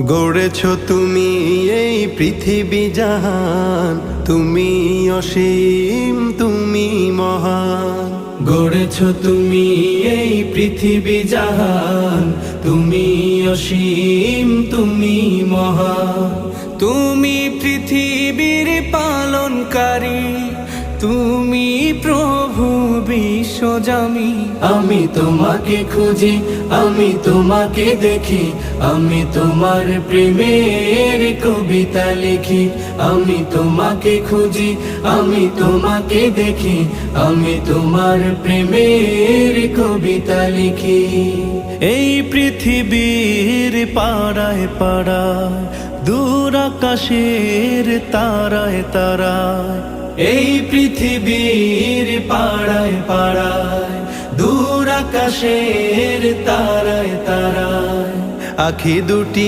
গড়েছ তুমি এই পৃথিবী জাহান, তুমি অসীম তুমি মহান। গড়েছ তুমি এই পৃথিবী জাহান, তুমি অসীম তুমি মহান। তুমি পৃথিবীর পালনকারী, তুমি প্রভু বিশ্বজামি। আমি তোমাকে খুঁজি, আমি তোমাকে দেখি, আমি তোমার প্রেমের কবিতা লিখি। আমি তোমাকে খুঁজি, আমি তোমাকে দেখি, আমি তোমার প্রেমের কবিতা লিখি। এই পৃথিবীর পাড়ায় পাড়ায়, দূর আকাশের তারায় তারায়, এই পৃথিবীর পাড়ায় পাড়ায়, দূর আকাশের তারায় তারায়, আখি দুটি